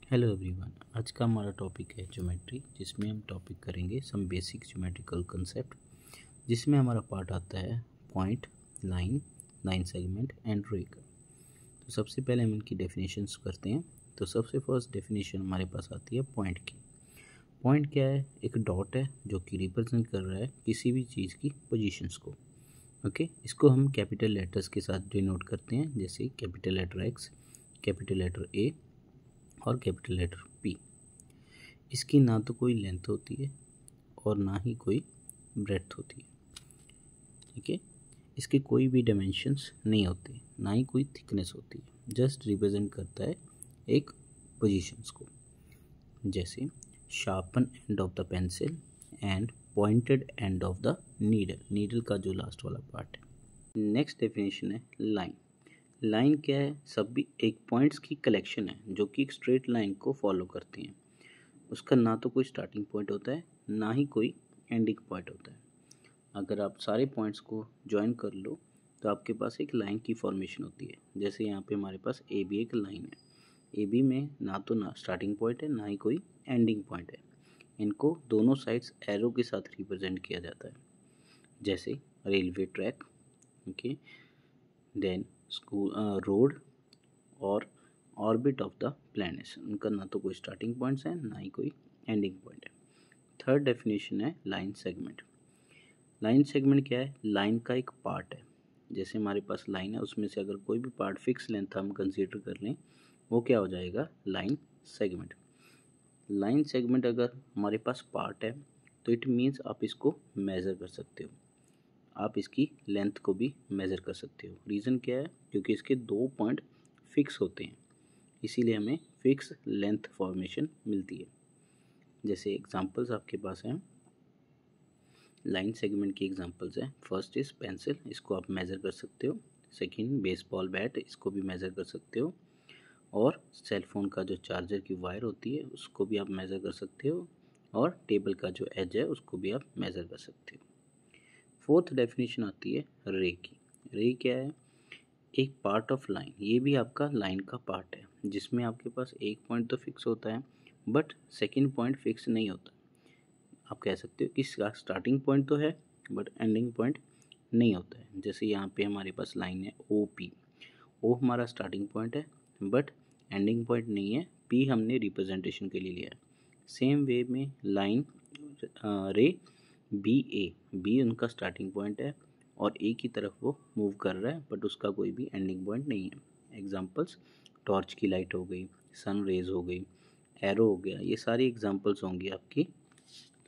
Hello everyone, आज का हमारा टॉपिक है ज्योमेट्री, जिसमें हम टॉपिक करेंगे सम बेसिक ज्योमेट्रिकल कंसेप्ट, जिसमें हमारा पार्ट आता है point, line, line segment and रे का। तो सबसे पहले हम इनकी डेफिनेशंस करते हैं। तो सबसे फर्स्ट डेफिनेशन हमारे पास आती है पॉइंट की। पॉइंट क्या है? एक डॉट है जो कि रिप्रेजेंट कर रहा है किसी भी चीज़ की पोजीशंस को। ओके, इसको हम कैपिटल लेटर्स के साथ डिनोट करते हैं, जैसे capital letter X, capital letter A और कैपिटल लेटर पी। इसकी ना तो कोई लेंथ होती है और ना ही कोई ब्रेड्थ होती है। ठीक है, इसके कोई भी डायमेंशंस नहीं होते, ना ही कोई थिकनेस होती है। जस्ट रिप्रेजेंट करता है एक पोजीशंस को, जैसे sharpen end of the pencil and pointed end of the needle. Needle का जो लास्ट वाला पार्ट है। नेक्स्ट डेफिनेशन है लाइन। लाइन क्या है? सब भी एक पॉइंट्स की कलेक्शन है जो कि एक स्ट्रेट लाइन को फॉलो करती हैं। उसका ना तो कोई स्टार्टिंग पॉइंट होता है, ना ही कोई एंडिंग पॉइंट होता है। अगर आप सारे पॉइंट्स को ज्वाइन कर लो तो आपके पास एक लाइन की फॉर्मेशन होती है। जैसे यहाँ पे हमारे पास ए बी एक लाइन है। ए बी में ना तो ना स्टार्टिंग पॉइंट है, ना ही कोई एंडिंग पॉइंट है। इनको दोनों साइड्स एरो के साथ रिप्रेजेंट किया जाता है, जैसे railway track, okay, then school, road और ऑर्बिट ऑफ द प्लैनेट्स। उनका ना तो कोई स्टार्टिंग पॉइंट्स हैं, ना ही कोई एंडिंग पॉइंट है। थर्ड डेफिनेशन है लाइन सेगमेंट। लाइन सेगमेंट क्या है? लाइन का एक पार्ट है। जैसे हमारे पास लाइन है, उसमें से अगर कोई भी पार्ट फिक्स लेंथ हम कंसीडर कर लें, वो क्या हो जाएगा? Line segment. लाइन सेगमेंट अगर हमारे पास पार्ट है तो इट मीन्स आप इसको मेज़र कर सकते हो, आप इसकी लेंथ को भी मेज़र कर सकते हो। रीज़न क्या है? क्योंकि इसके दो पॉइंट फिक्स होते हैं, इसीलिए हमें फिक्स लेंथ फॉर्मेशन मिलती है। जैसे एग्जांपल्स आपके पास हैं, लाइन सेगमेंट की एग्जांपल्स हैं। फर्स्ट इज पेंसिल, इसको आप मेज़र कर सकते हो। सेकंड बेसबॉल बैट, इसको भी मेज़र कर सकते हो। और सेल फोन का जो चार्जर की वायर होती है उसको भी आप मेज़र कर सकते हो। और टेबल का जो एज है उसको भी आप मेज़र कर सकते हो। फोर्थ डेफिनेशन आती है रे की। रे क्या है? एक पार्ट ऑफ लाइन। ये भी आपका लाइन का पार्ट है, जिसमें आपके पास एक पॉइंट तो फिक्स होता है बट सेकंड पॉइंट फिक्स नहीं होता। आप कह सकते हो कि इसका स्टार्टिंग पॉइंट तो है बट एंडिंग पॉइंट नहीं होता है। जैसे यहाँ पे हमारे पास लाइन है ओ पी। ओ हमारा स्टार्टिंग पॉइंट है बट एंडिंग पॉइंट नहीं है। पी हमने रिप्रेजेंटेशन के लिए लिया है। सेम वे में लाइन रे बी ए, बी उनका स्टार्टिंग पॉइंट है और ए की तरफ वो मूव कर रहा है बट उसका कोई भी एंडिंग पॉइंट नहीं है। एग्जांपल्स टॉर्च की लाइट हो गई, सन रेज हो गई, एरो हो गया, ये सारी एग्जांपल्स होंगी आपकी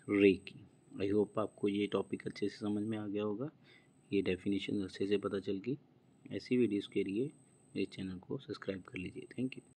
रे की। आई होप आपको ये टॉपिक अच्छे से समझ में आ गया होगा, ये डेफिनेशन अच्छे से पता चल गई। ऐसी वीडियोस के लिए मेरे चैनल को सब्सक्राइब कर लीजिए। Thank you.